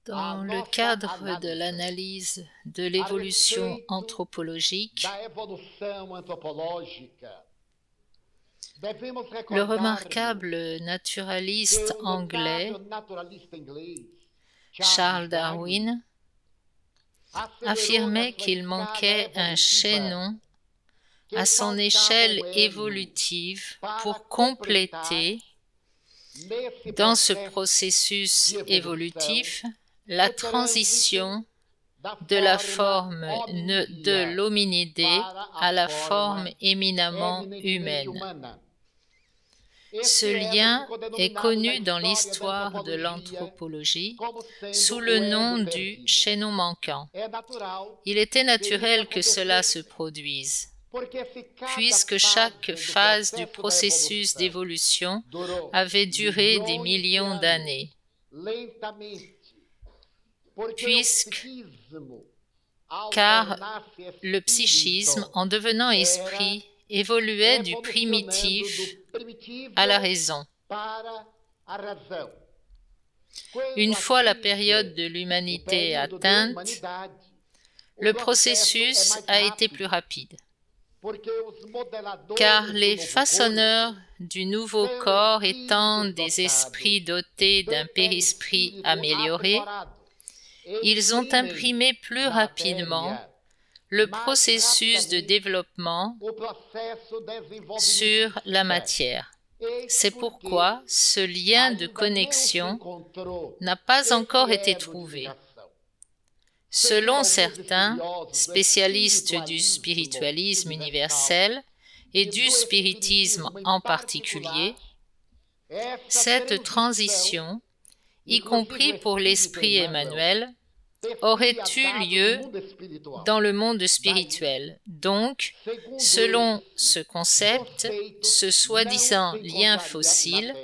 Dans le cadre de l'analyse de l'évolution anthropologique, le remarquable naturaliste anglais Charles Darwin affirmait qu'il manquait un chaînon à son échelle évolutive pour compléter, dans ce processus évolutif, la transition de la forme de l'hominidé à la forme éminemment humaine. Ce lien est connu dans l'histoire de l'anthropologie sous le nom du chaînon manquant. Il était naturel que cela se produise, puisque chaque phase du processus d'évolution avait duré des millions d'années. Car le psychisme, en devenant esprit, évoluait du primitif à la raison. Une fois la période de l'humanité atteinte, le processus a été plus rapide, car les façonneurs du nouveau corps étant des esprits dotés d'un périsprit amélioré, ils ont imprimé plus rapidement le processus de développement sur la matière. C'est pourquoi ce lien de connexion n'a pas encore été trouvé. Selon certains spécialistes du spiritualisme universel et du spiritisme en particulier, cette transition, y compris pour l'esprit Emmanuel, aurait eu lieu dans le monde spirituel. Donc, selon ce concept, ce soi-disant lien fossile,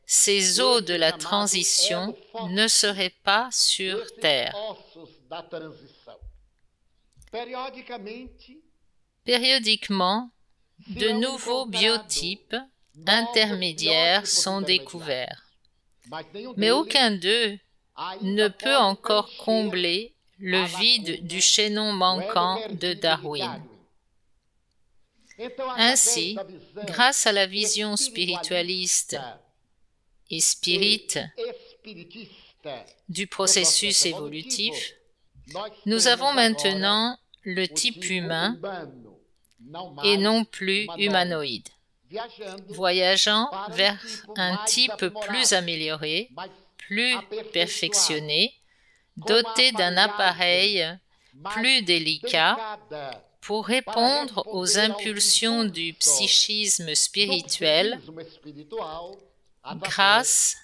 ces os de la transition ne seraient pas sur Terre. Périodiquement, de nouveaux biotypes intermédiaires sont découverts, mais aucun d'eux ne peut encore combler le vide du chaînon manquant de Darwin. Ainsi, grâce à la vision spiritualiste et spirite du processus évolutif, nous avons maintenant le type humain et non plus humanoïde, voyageant vers un type plus amélioré, plus perfectionné, doté d'un appareil plus délicat pour répondre aux impulsions du psychisme spirituel grâce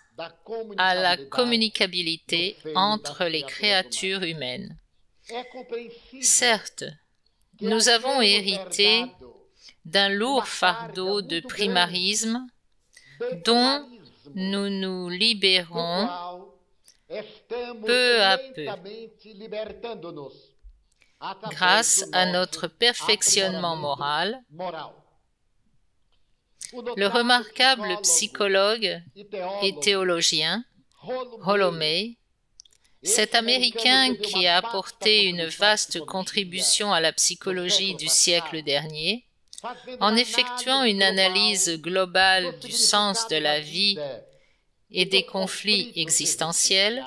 à la communicabilité entre les créatures humaines. Certes, nous avons hérité d'un lourd fardeau de primarisme dont nous nous libérons peu à peu, grâce à notre perfectionnement moral. Le remarquable psychologue et théologien Rollo May, cet Américain qui a apporté une vaste contribution à la psychologie du siècle dernier, en effectuant une analyse globale du sens de la vie et des conflits existentiels,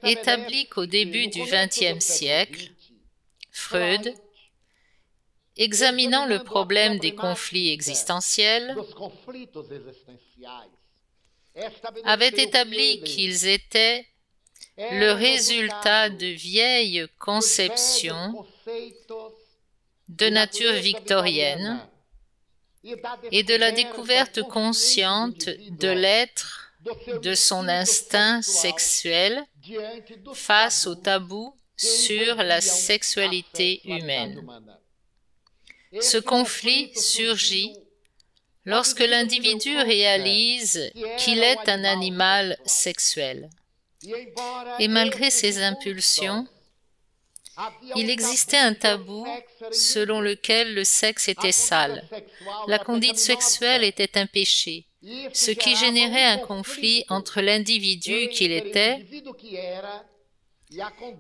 établit qu'au début du XXe siècle, Freud, examinant le problème des conflits existentiels, avait établi qu'ils étaient le résultat de vieilles conceptions de nature victorienne et de la découverte consciente de l'être de son instinct sexuel face au tabou sur la sexualité humaine. Ce conflit surgit lorsque l'individu réalise qu'il est un animal sexuel. Et malgré ses impulsions, Il existait un tabou selon lequel le sexe était sale. La conduite sexuelle était un péché, ce qui générait un conflit entre l'individu qu'il était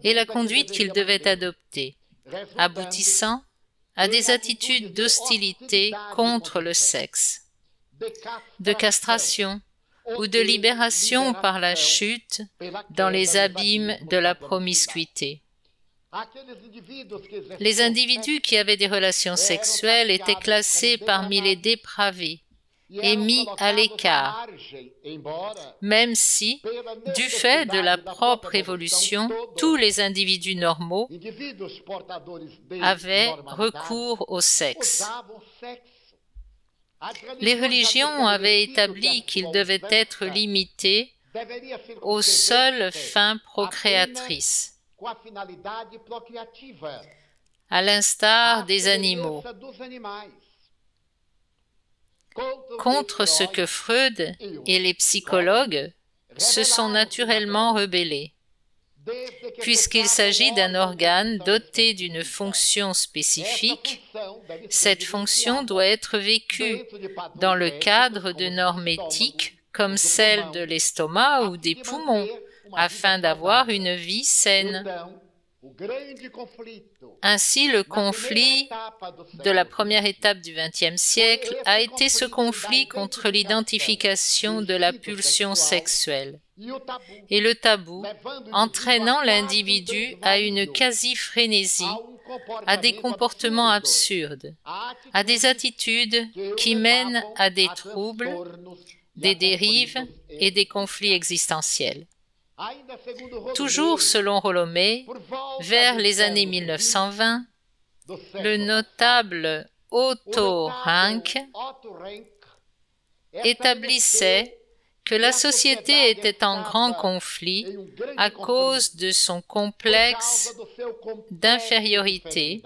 et la conduite qu'il devait adopter, aboutissant à des attitudes d'hostilité contre le sexe, de castration ou de libération par la chute dans les abîmes de la promiscuité. Les individus qui avaient des relations sexuelles étaient classés parmi les dépravés et mis à l'écart, même si, du fait de la propre évolution, tous les individus normaux avaient recours au sexe. Les religions avaient établi qu'il devait être limité aux seules fins procréatrices, à l'instar des animaux, contre ce que Freud et les psychologues se sont naturellement rebellés. Puisqu'il s'agit d'un organe doté d'une fonction spécifique, cette fonction doit être vécue dans le cadre de normes éthiques comme celle de l'estomac ou des poumons, afin d'avoir une vie saine. Ainsi, le conflit de la première étape du XXe siècle a été ce conflit contre l'identification de la pulsion sexuelle et le tabou entraînant l'individu à une quasi-frénésie, à des comportements absurdes, à des attitudes qui mènent à des troubles, des dérives et des conflits existentiels. Toujours selon Rolomé, vers les années 1920, le notable Otto Rank établissait que la société était en grand conflit à cause de son complexe d'infériorité,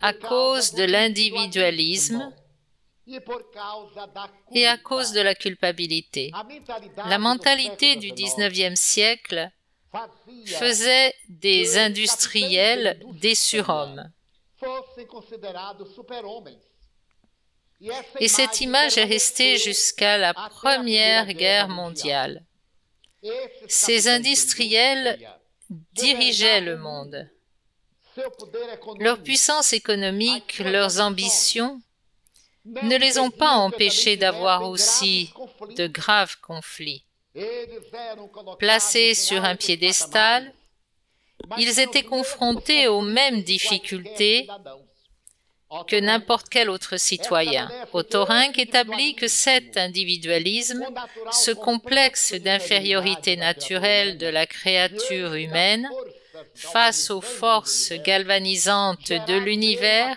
à cause de l'individualisme et à cause de la culpabilité. La mentalité du XIXe siècle faisait des industriels des surhommes. Et cette image est restée jusqu'à la Première Guerre mondiale. Ces industriels dirigeaient le monde. Leur puissance économique, leurs ambitions ne les ont pas empêchés d'avoir aussi de graves conflits. Placés sur un piédestal, ils étaient confrontés aux mêmes difficultés que n'importe quel autre citoyen. Otto Rank établit que cet individualisme, ce complexe d'infériorité naturelle de la créature humaine face aux forces galvanisantes de l'univers,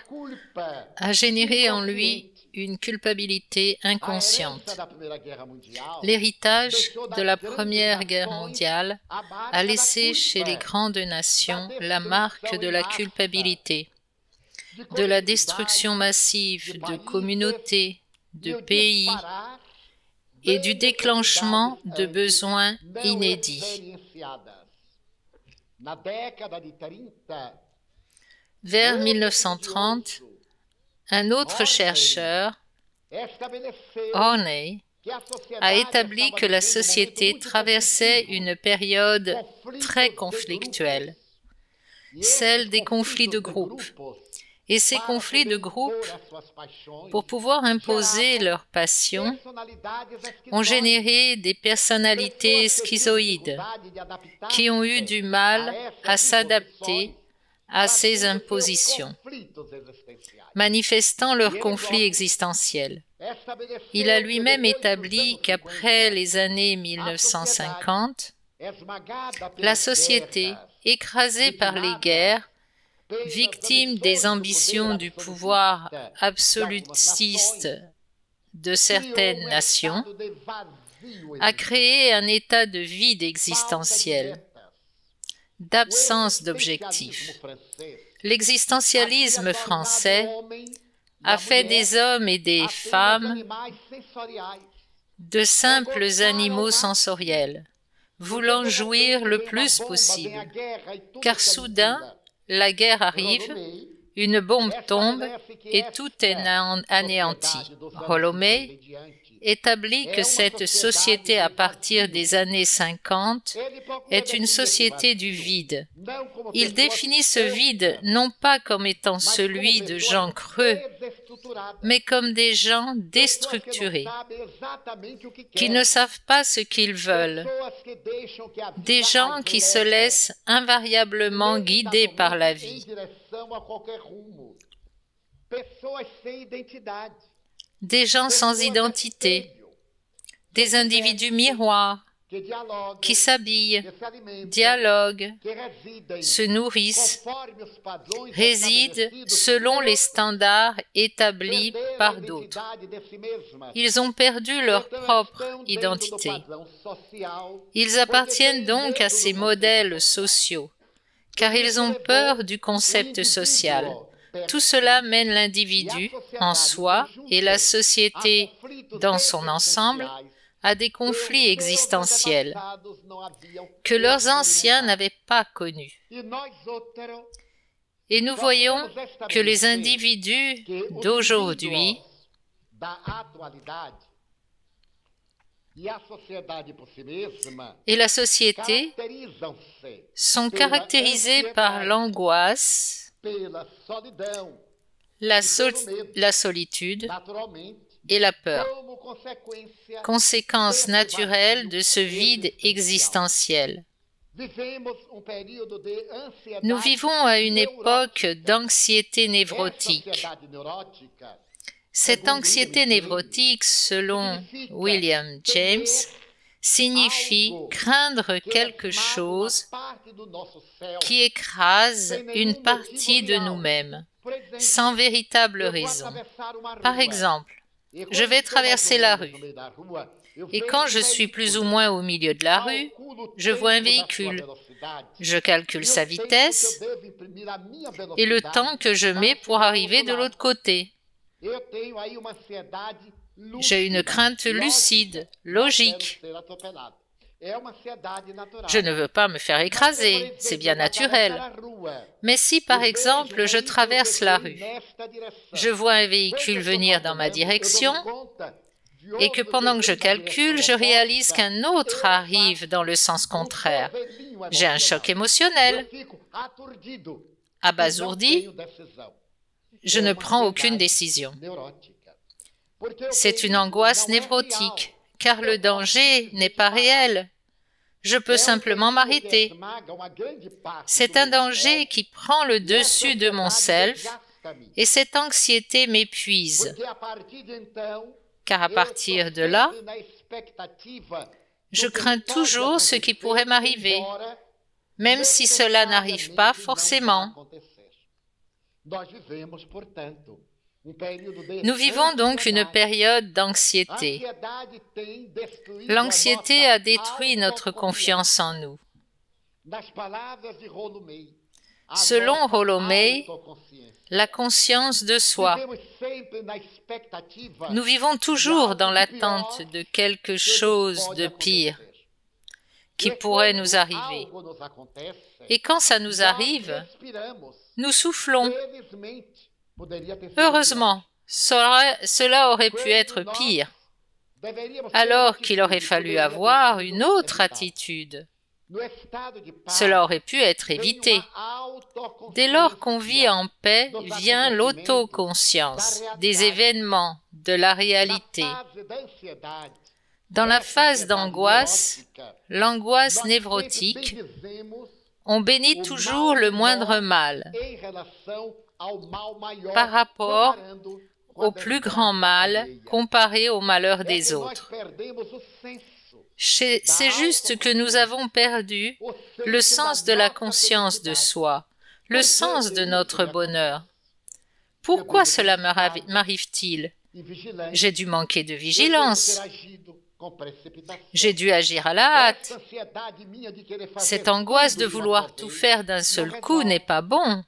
a généré en lui une culpabilité inconsciente. L'héritage de la Première Guerre mondiale a laissé chez les grandes nations la marque de la culpabilité, de la destruction massive de communautés, de pays et du déclenchement de besoins inédits. Vers 1930, un autre chercheur, Horney, a établi que la société traversait une période très conflictuelle, celle des conflits de groupe. Et ces conflits de groupe, pour pouvoir imposer leurs passions, ont généré des personnalités schizoïdes qui ont eu du mal à s'adapter à ces impositions, manifestant leurs conflits existentiels. Il a lui-même établi qu'après les années 1950, la société, écrasée par les guerres, victime des ambitions du pouvoir absolutiste de certaines nations, a créé un état de vide existentiel, d'absence d'objectifs. L'existentialisme français a fait des hommes et des femmes de simples animaux sensoriels, voulant jouir le plus possible. Car soudain, la guerre arrive, une bombe tombe et tout est anéanti. Rolomei établit que cette société à partir des années 50 est une société du vide. Il définit ce vide non pas comme étant celui de gens creux, mais comme des gens déstructurés, qui ne savent pas ce qu'ils veulent, des gens qui se laissent invariablement guider par la vie, des gens sans identité, des individus miroirs, qui s'habillent, dialoguent, se nourrissent, résident selon les standards établis par d'autres. Ils ont perdu leur propre identité. Ils appartiennent donc à ces modèles sociaux, car ils ont peur du concept social. Tout cela mène l'individu en soi et la société dans son ensemble à des conflits existentiels que leurs anciens n'avaient pas connus. Et nous voyons que les individus d'aujourd'hui et la société sont caractérisés par l'angoisse, la solitude et la peur, conséquence naturelle de ce vide existentiel. Nous vivons à une époque d'anxiété névrotique. Cette anxiété névrotique, selon William James, signifie craindre quelque chose qui écrase une partie de nous-mêmes, sans véritable raison. Par exemple, je vais traverser la rue, et quand je suis plus ou moins au milieu de la rue, je vois un véhicule. Je calcule sa vitesse et le temps que je mets pour arriver de l'autre côté. J'ai une crainte lucide, logique. Je ne veux pas me faire écraser, c'est bien naturel. Mais si, par exemple, je traverse la rue, je vois un véhicule venir dans ma direction et que pendant que je calcule, je réalise qu'un autre arrive dans le sens contraire, j'ai un choc émotionnel. Abasourdi, je ne prends aucune décision. C'est une angoisse névrotique, car le danger n'est pas réel. Je peux simplement m'arrêter. C'est un danger qui prend le dessus de mon self et cette anxiété m'épuise. Car à partir de là, je crains toujours ce qui pourrait m'arriver, même si cela n'arrive pas forcément. Nous vivons donc une période d'anxiété. L'anxiété a détruit notre confiance en nous. Selon Rolomei, la conscience de soi. Nous vivons toujours dans l'attente de quelque chose de pire qui pourrait nous arriver. Et quand ça nous arrive, nous soufflons. Heureusement, cela aurait pu être pire, alors qu'il aurait fallu avoir une autre attitude. Cela aurait pu être évité. Dès lors qu'on vit en paix, vient l'autoconscience des événements, de la réalité. Dans la phase d'angoisse, l'angoisse névrotique, on bénit toujours le moindre mal par rapport au plus grand mal comparé au malheur des autres. C'est juste que nous avons perdu le sens de la conscience de soi, le sens de notre bonheur. Pourquoi cela m'arrive-t-il? J'ai dû manquer de vigilance. J'ai dû agir à la hâte. Cette angoisse de vouloir tout faire d'un seul coup n'est pas bon.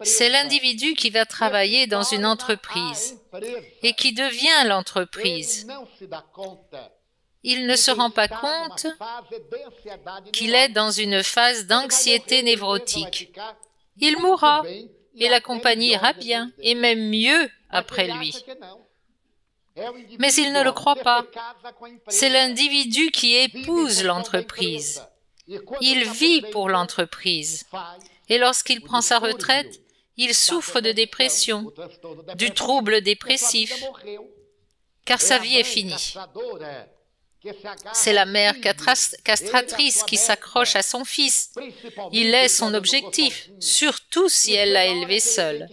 C'est l'individu qui va travailler dans une entreprise et qui devient l'entreprise. il ne se rend pas compte qu'il est dans une phase d'anxiété névrotique. Il mourra et la compagnie ira bien, et même mieux après lui. Mais il ne le croit pas. C'est l'individu qui épouse l'entreprise. Il vit pour l'entreprise. Et lorsqu'il prend sa retraite, il souffre de dépression, du trouble dépressif, car sa vie est finie. C'est la mère castratrice qui s'accroche à son fils. Il est son objectif, surtout si elle l'a élevé seule.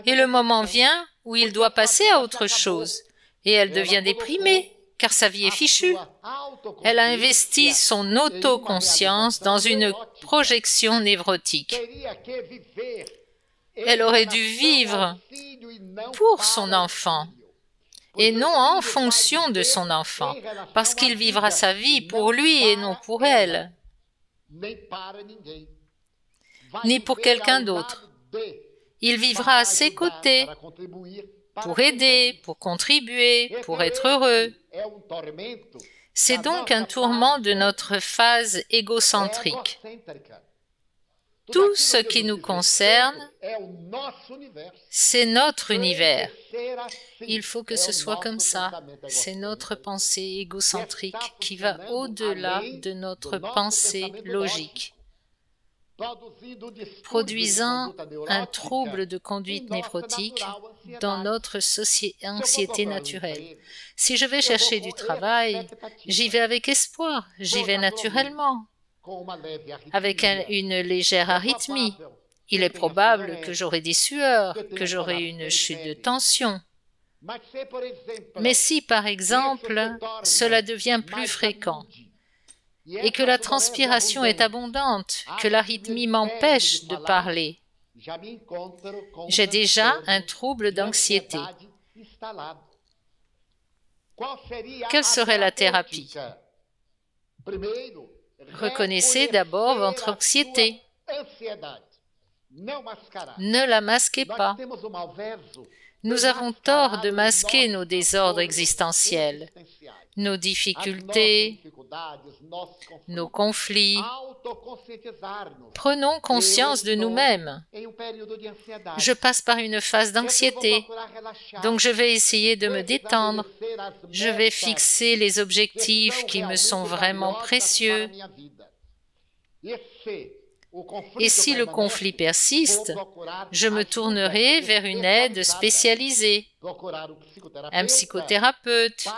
Et le moment vient où il doit passer à autre chose, et elle devient déprimée, car sa vie est fichue. Elle a investi son autoconscience dans une projection névrotique. Elle aurait dû vivre pour son enfant, et non en fonction de son enfant, parce qu'il vivra sa vie pour lui et non pour elle, ni pour quelqu'un d'autre. Il vivra à ses côtés pour aider, pour contribuer, pour être heureux. C'est donc un tourment de notre phase égocentrique. Tout ce qui nous concerne, c'est notre univers. Il faut que ce soit comme ça. C'est notre pensée égocentrique qui va au-delà de notre pensée logique, produisant un trouble de conduite névrotique dans notre anxiété naturelle. Si je vais chercher du travail, j'y vais avec espoir, j'y vais naturellement, avec une légère arythmie. Il est probable que j'aurai des sueurs, que j'aurai une chute de tension. Mais si, par exemple, cela devient plus fréquent, et que la transpiration est abondante, que l'arythmie m'empêche de parler, j'ai déjà un trouble d'anxiété. Quelle serait la thérapie? Reconnaissez d'abord votre anxiété. Ne la masquez pas. Nous avons tort de masquer nos désordres existentiels, nos difficultés, nos conflits. Prenons conscience de nous-mêmes. Je passe par une phase d'anxiété, donc je vais essayer de me détendre. Je vais fixer les objectifs qui me sont vraiment précieux. Et si le conflit persiste, je me tournerai vers une aide spécialisée, un psychothérapeute,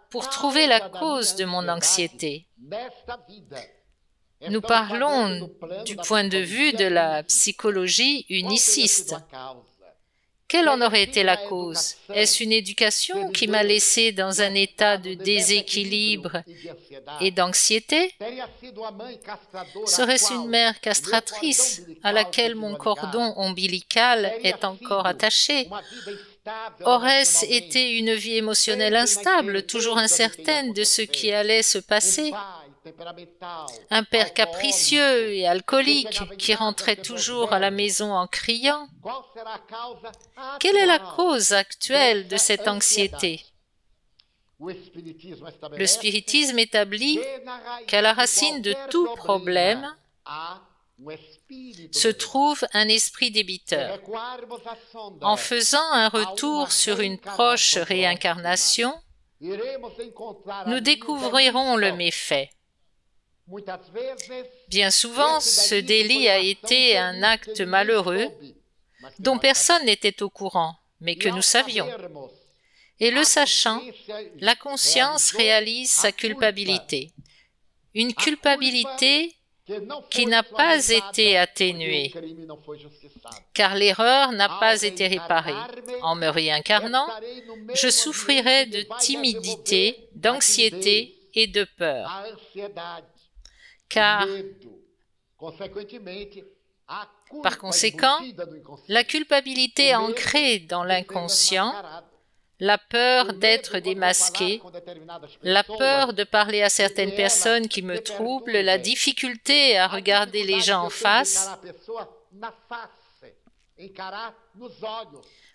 pour trouver la cause de mon anxiété. Nous parlons du point de vue de la psychologie uniciste. Quelle en aurait été la cause? Est-ce une éducation qui m'a laissé dans un état de déséquilibre et d'anxiété? Serait-ce une mère castratrice à laquelle mon cordon ombilical est encore attaché? Aurait-ce été une vie émotionnelle instable, toujours incertaine de ce qui allait se passer? Un père capricieux et alcoolique qui rentrait toujours à la maison en criant? Quelle est la cause actuelle de cette anxiété? Le spiritisme établit qu'à la racine de tout problème se trouve un esprit débiteur. En faisant un retour sur une proche réincarnation, nous découvrirons le méfait. Bien souvent, ce délit a été un acte malheureux dont personne n'était au courant, mais que nous savions. Et le sachant, la conscience réalise sa culpabilité. Une culpabilité qui n'a pas été atténuée, car l'erreur n'a pas été réparée. En me réincarnant, je souffrirai de timidité, d'anxiété et de peur. Car, par conséquent, la culpabilité ancrée dans l'inconscient, la peur d'être démasqué, la peur de parler à certaines personnes qui me troublent, la difficulté à regarder les gens en face,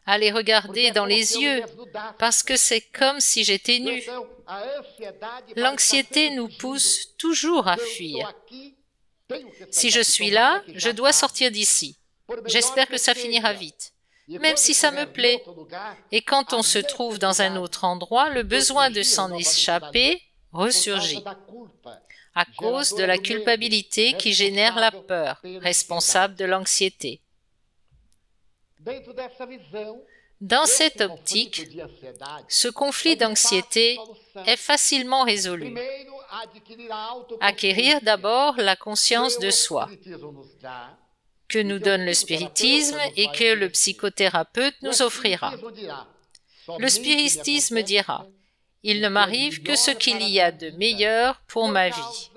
à les regarder dans les yeux, parce que c'est comme si j'étais nu. L'anxiété nous pousse toujours à fuir. Si je suis là, je dois sortir d'ici. J'espère que ça finira vite, même si ça me plaît. Et quand on se trouve dans un autre endroit, le besoin de s'en échapper ressurgit à cause de la culpabilité qui génère la peur, responsable de l'anxiété. Dans cette optique, ce conflit d'anxiété est facilement résolu. Acquérir d'abord la conscience de soi, que nous donne le spiritisme et que le psychothérapeute nous offrira. Le spiritisme dira « Il ne m'arrive que ce qu'il y a de meilleur pour ma vie,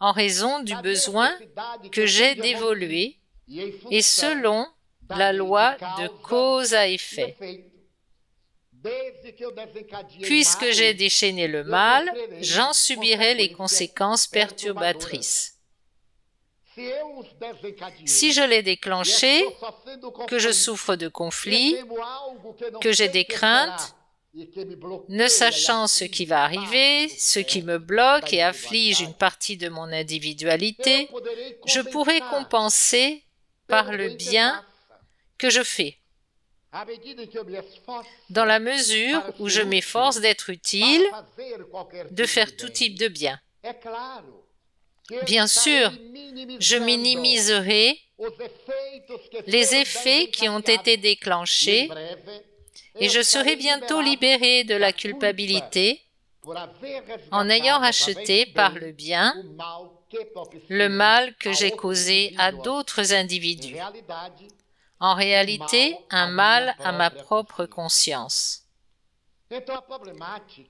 en raison du besoin que j'ai d'évoluer et selon la loi de cause à effet. Puisque j'ai déchaîné le mal, j'en subirai les conséquences perturbatrices. Si je l'ai déclenché, que je souffre de conflits, que j'ai des craintes, ne sachant ce qui va arriver, ce qui me bloque et afflige une partie de mon individualité, je pourrai compenser par le bien que je fais. Dans la mesure où je m'efforce d'être utile, de faire tout type de bien. Bien sûr, je minimiserai les effets qui ont été déclenchés et je serai bientôt libéré de la culpabilité en ayant racheté par le bien le mal que j'ai causé à d'autres individus. En réalité, un mal à ma propre conscience.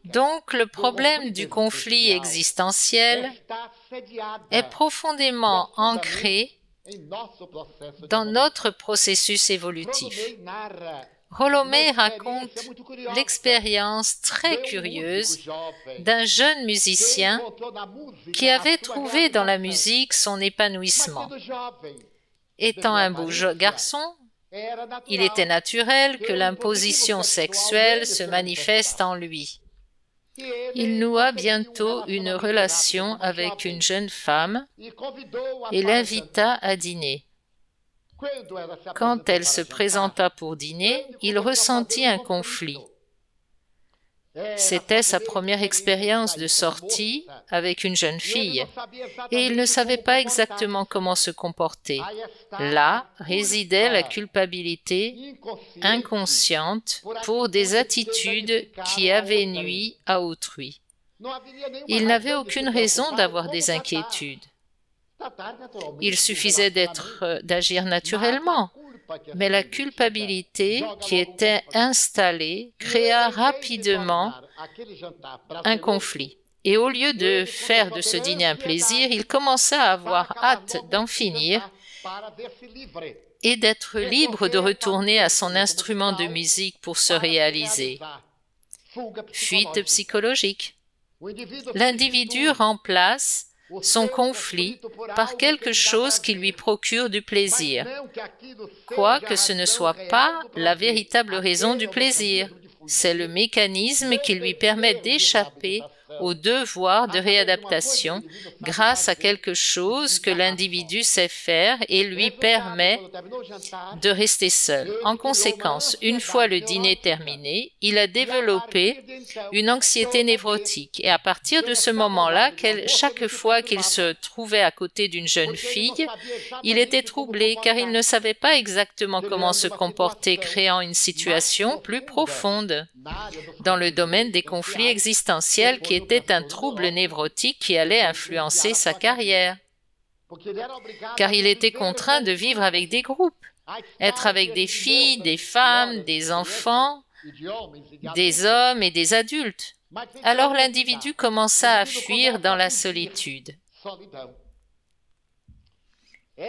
Donc, le problème du conflit existentiel est profondément ancré dans notre processus évolutif. Rolomé raconte l'expérience très curieuse d'un jeune musicien qui avait trouvé dans la musique son épanouissement. Étant un beau garçon, il était naturel que l'imposition sexuelle se manifeste en lui. Il noua bientôt une relation avec une jeune femme et l'invita à dîner. Quand elle se présenta pour dîner, il ressentit un conflit. C'était sa première expérience de sortie avec une jeune fille et il ne savait pas exactement comment se comporter. Là résidait la culpabilité inconsciente pour des attitudes qui avaient nui à autrui. Il n'avait aucune raison d'avoir des inquiétudes. Il suffisait d'agir naturellement. Mais la culpabilité qui était installée créa rapidement un conflit. Et au lieu de faire de ce dîner un plaisir, il commença à avoir hâte d'en finir et d'être libre de retourner à son instrument de musique pour se réaliser. Fuite psychologique. L'individu remplace son conflit par quelque chose qui lui procure du plaisir, quoique ce ne soit pas la véritable raison du plaisir. C'est le mécanisme qui lui permet d'échapper au devoir de réadaptation grâce à quelque chose que l'individu sait faire et lui permet de rester seul. En conséquence, une fois le dîner terminé, il a développé une anxiété névrotique et à partir de ce moment-là, chaque fois qu'il se trouvait à côté d'une jeune fille, il était troublé car il ne savait pas exactement comment se comporter, créant une situation plus profonde dans le domaine des conflits existentiels qui était un trouble névrotique qui allait influencer sa carrière. Car il était contraint de vivre avec des groupes, être avec des filles, des femmes, des enfants, des hommes et des adultes. Alors l'individu commença à fuir dans la solitude.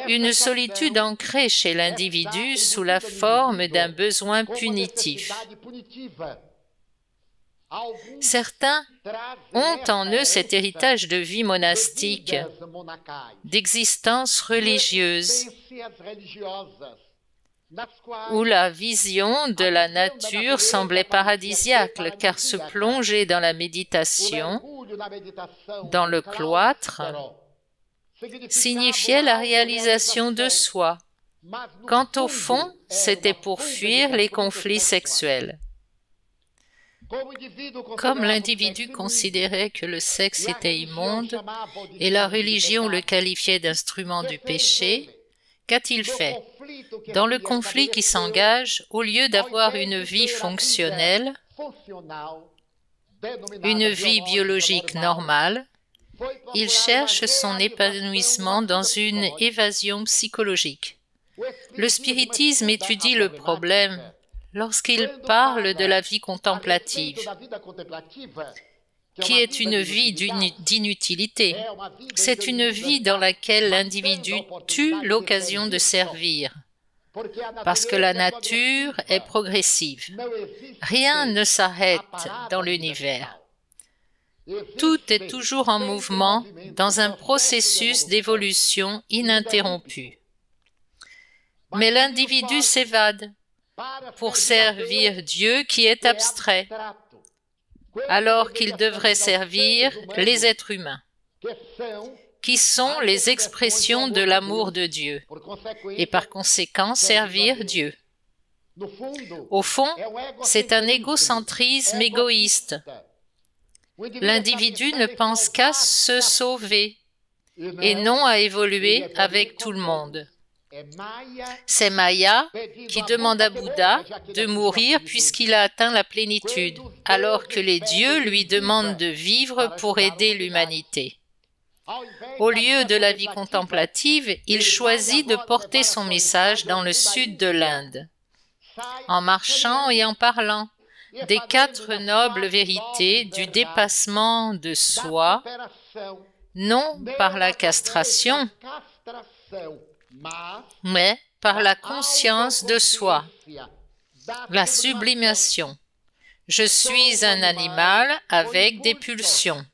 Une solitude ancrée chez l'individu sous la forme d'un besoin punitif. Certains ont en eux cet héritage de vie monastique, d'existence religieuse. où la vision de la nature semblait paradisiaque, car se plonger dans la méditation, dans le cloître, signifiait la réalisation de soi, quand au fond, c'était pour fuir les conflits sexuels. Comme l'individu considérait que le sexe était immonde et la religion le qualifiait d'instrument du péché, qu'a-t-il fait? Dans le conflit qui s'engage, au lieu d'avoir une vie fonctionnelle, une vie biologique normale, il cherche son épanouissement dans une évasion psychologique. Le spiritisme étudie le problème lorsqu'il parle de la vie contemplative, qui est une vie d'inutilité. C'est une vie dans laquelle l'individu tue l'occasion de servir, parce que la nature est progressive. Rien ne s'arrête dans l'univers. Tout est toujours en mouvement dans un processus d'évolution ininterrompu. Mais l'individu s'évade pour servir Dieu qui est abstrait, alors qu'il devrait servir les êtres humains, qui sont les expressions de l'amour de Dieu, et par conséquent servir Dieu. Au fond, c'est un égocentrisme égoïste. L'individu ne pense qu'à se sauver et non à évoluer avec tout le monde. C'est Maya qui demande à Bouddha de mourir puisqu'il a atteint la plénitude, alors que les dieux lui demandent de vivre pour aider l'humanité. Au lieu de la vie contemplative, il choisit de porter son message dans le sud de l'Inde, en marchant et en parlant des 4 nobles vérités du dépassement de soi, non par la castration, mais par la conscience de soi, la sublimation. Je suis un animal avec des pulsions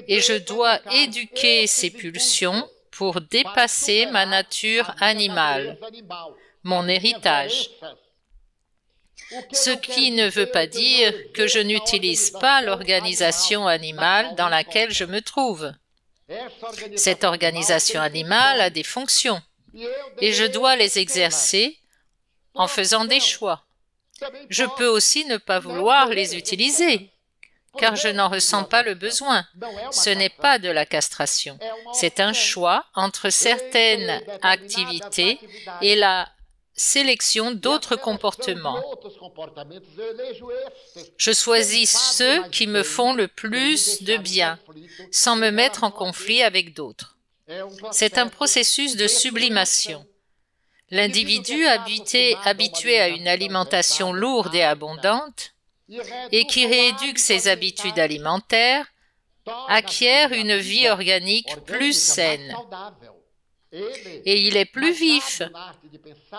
et je dois éduquer ces pulsions pour dépasser ma nature animale, mon héritage. Ce qui ne veut pas dire que je n'utilise pas l'organisation animale dans laquelle je me trouve. Cette organisation animale a des fonctions et je dois les exercer en faisant des choix. Je peux aussi ne pas vouloir les utiliser, car je n'en ressens pas le besoin. Ce n'est pas de la castration. C'est un choix entre certaines activités et la sélection d'autres comportements. Je choisis ceux qui me font le plus de bien, sans me mettre en conflit avec d'autres. C'est un processus de sublimation. L'individu habitué à une alimentation lourde et abondante, et qui rééduque ses habitudes alimentaires, acquiert une vie organique plus saine. Et il est plus vif.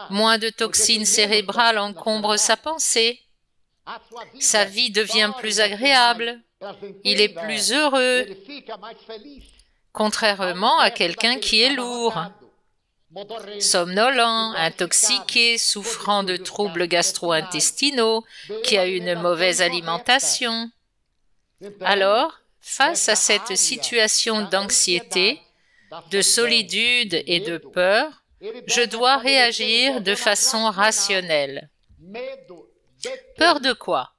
Moins de toxines cérébrales encombrent sa pensée. Sa vie devient plus agréable. Il est plus heureux, contrairement à quelqu'un qui est lourd, somnolent, intoxiqué, souffrant de troubles gastro-intestinaux, qui a une mauvaise alimentation. Alors, face à cette situation d'anxiété, de solitude et de peur, je dois réagir de façon rationnelle. Peur de quoi?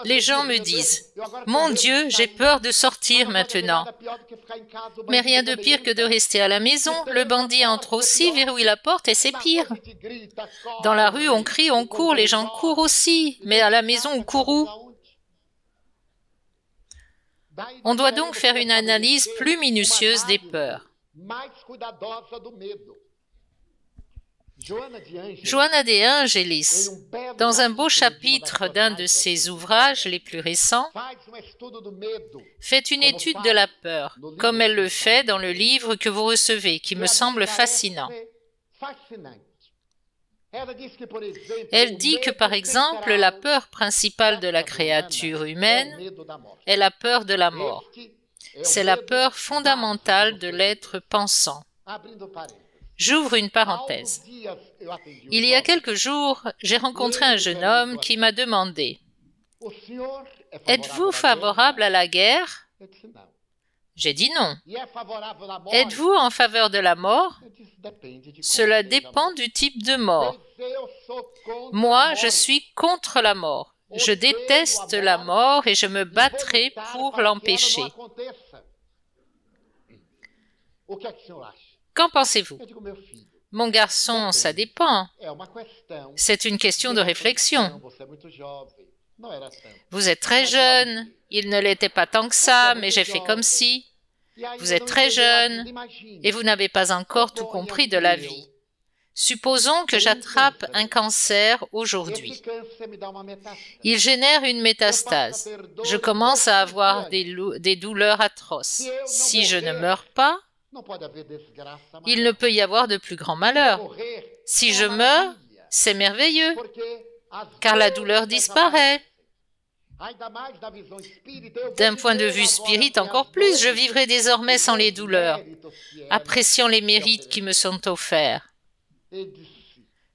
Les gens me disent « Mon Dieu, j'ai peur de sortir maintenant. » Mais rien de pire que de rester à la maison. Le bandit entre aussi, verrouille la porte et c'est pire. Dans la rue, on crie, on court, les gens courent aussi. Mais à la maison, on court où? On doit donc faire une analyse plus minutieuse des peurs. Joana de Angelis, dans un beau chapitre d'un de ses ouvrages les plus récents, fait une étude de la peur, comme elle le fait dans le livre que vous recevez, qui me semble fascinant. Elle dit que, par exemple, la peur principale de la créature humaine est la peur de la mort. C'est la peur fondamentale de l'être pensant. J'ouvre une parenthèse. Il y a quelques jours, j'ai rencontré un jeune homme qui m'a demandé « Êtes-vous favorable à la guerre ?» J'ai dit non. « Êtes-vous en faveur de la mort ?» Cela dépend du type de mort. Moi, je suis contre la mort. Je déteste la mort et je me battrai pour l'empêcher. Qu'en pensez-vous? Mon garçon, ça dépend. C'est une question de réflexion. Vous êtes très jeune, il ne l'était pas tant que ça, mais j'ai fait comme si. Vous êtes très jeune et vous n'avez pas encore tout compris de la vie. Supposons que j'attrape un cancer aujourd'hui. Il génère une métastase. Je commence à avoir des douleurs atroces. Si je ne meurs pas, il ne peut y avoir de plus grand malheur. Si je meurs, c'est merveilleux, car la douleur disparaît. D'un point de vue spirit encore plus, je vivrai désormais sans les douleurs, appréciant les mérites qui me sont offerts.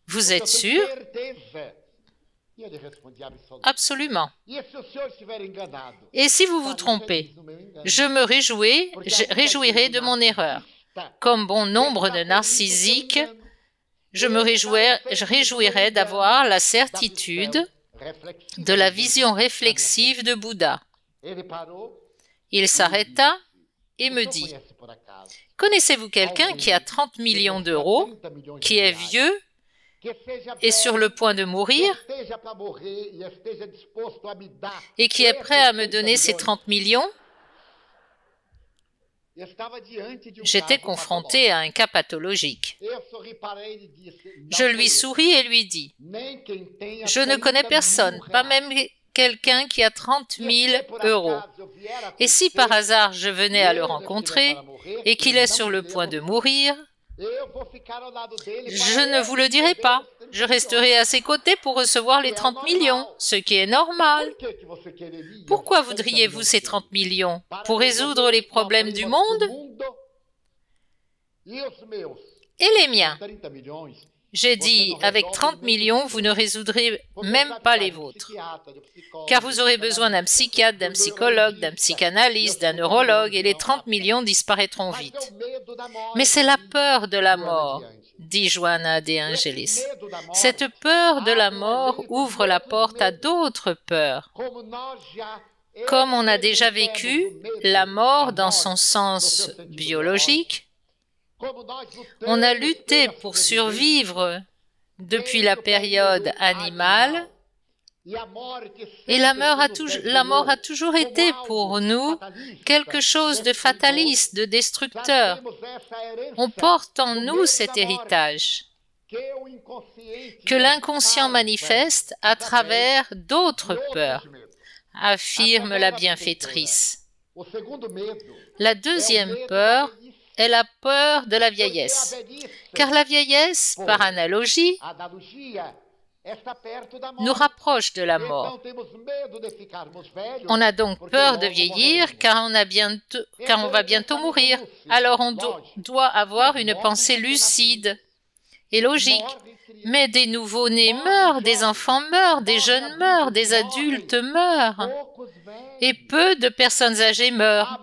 Vous êtes sûr? Absolument. Et si vous vous trompez, je me réjouirai de mon erreur. Comme bon nombre de narcissiques, je me réjouirai d'avoir la certitude de la vision réflexive de Bouddha. Il s'arrêta et me dit « Connaissez-vous quelqu'un qui a 30 millions d'euros, qui est vieux et sur le point de mourir et qui est prêt à me donner ces 30 millions ?» J'étais confronté à un cas pathologique. Je lui souris et lui dis « Je ne connais personne, pas même quelqu'un qui a 30 000 euros. Et si par hasard je venais à le rencontrer et qu'il est sur le point de mourir, je ne vous le dirai pas. Je resterai à ses côtés pour recevoir les 30 millions, ce qui est normal. Pourquoi voudriez-vous ces 30 millions? Pour résoudre les problèmes du monde? Et les miens? J'ai dit, avec 30 millions, vous ne résoudrez même pas les vôtres, car vous aurez besoin d'un psychiatre, d'un psychologue, d'un psychanalyste, d'un neurologue, et les 30 millions disparaîtront vite. Mais c'est la peur de la mort, dit Joana de Angelis. Cette peur de la mort ouvre la porte à d'autres peurs. Comme on a déjà vécu la mort dans son sens biologique, on a lutté pour survivre depuis la période animale et la mort a toujours été pour nous quelque chose de fataliste, de destructeur. On porte en nous cet héritage que l'inconscient manifeste à travers d'autres peurs, affirme la bienfaitrice. La deuxième peur est la peur de la vieillesse, car la vieillesse, par analogie, nous rapproche de la mort. On a donc peur de vieillir car on va bientôt mourir. Alors on doit avoir une pensée lucide et logique. Mais des nouveau-nés meurent, des enfants meurent, des jeunes meurent, des adultes meurent. Et peu de personnes âgées meurent.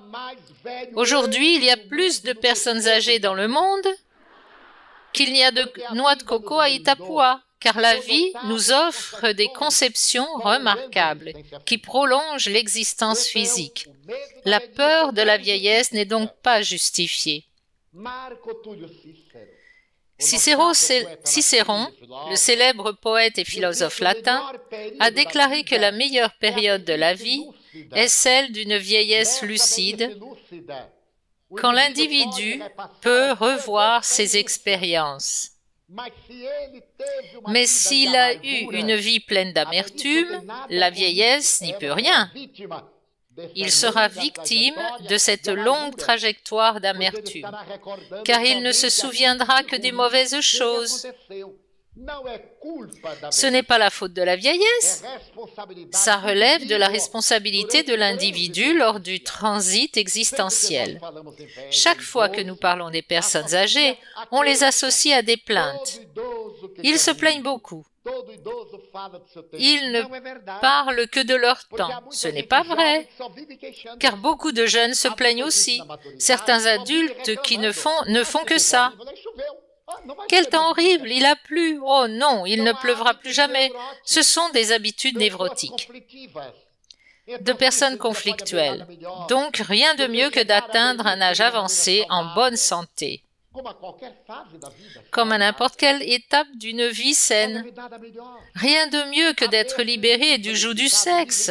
Aujourd'hui, il y a plus de personnes âgées dans le monde qu'il n'y a de noix de coco à Itapúa, car la vie nous offre des conceptions remarquables qui prolongent l'existence physique. La peur de la vieillesse n'est donc pas justifiée. Cicéron, le célèbre poète et philosophe latin, a déclaré que la meilleure période de la vie est celle d'une vieillesse lucide, quand l'individu peut revoir ses expériences. Mais s'il a eu une vie pleine d'amertume, la vieillesse n'y peut rien. Il sera victime de cette longue trajectoire d'amertume, car il ne se souviendra que des mauvaises choses. Ce n'est pas la faute de la vieillesse, ça relève de la responsabilité de l'individu lors du transit existentiel. Chaque fois que nous parlons des personnes âgées, on les associe à des plaintes. Ils se plaignent beaucoup. Ils ne parlent que de leur temps. Ce n'est pas vrai, car beaucoup de jeunes se plaignent aussi. Certains adultes qui ne font que ça. Quel temps horrible, il a plu. Oh non, il ne pleuvra plus jamais. Ce sont des habitudes névrotiques de personnes conflictuelles. Donc, rien de mieux que d'atteindre un âge avancé en bonne santé, comme à n'importe quelle étape d'une vie saine. Rien de mieux que d'être libéré du joug du sexe,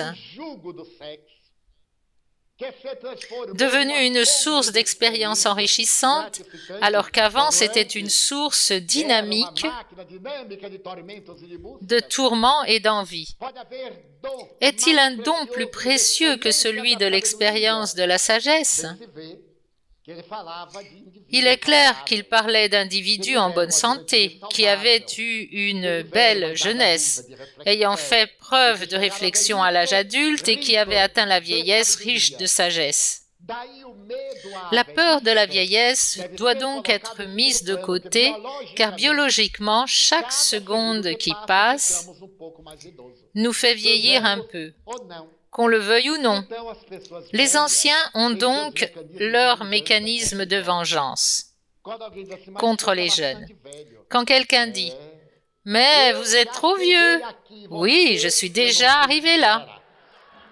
devenu une source d'expérience enrichissante, alors qu'avant c'était une source dynamique de tourments et d'envie. Est-il un don plus précieux que celui de l'expérience de la sagesse? Il est clair qu'il parlait d'individus en bonne santé, qui avaient eu une belle jeunesse, ayant fait preuve de réflexion à l'âge adulte et qui avaient atteint la vieillesse riche de sagesse. La peur de la vieillesse doit donc être mise de côté, car biologiquement, chaque seconde qui passe nous fait vieillir un peu, qu'on le veuille ou non. Les anciens ont donc leur mécanisme de vengeance contre les jeunes. Quand quelqu'un dit « Mais vous êtes trop vieux !»« Oui, je suis déjà arrivé là.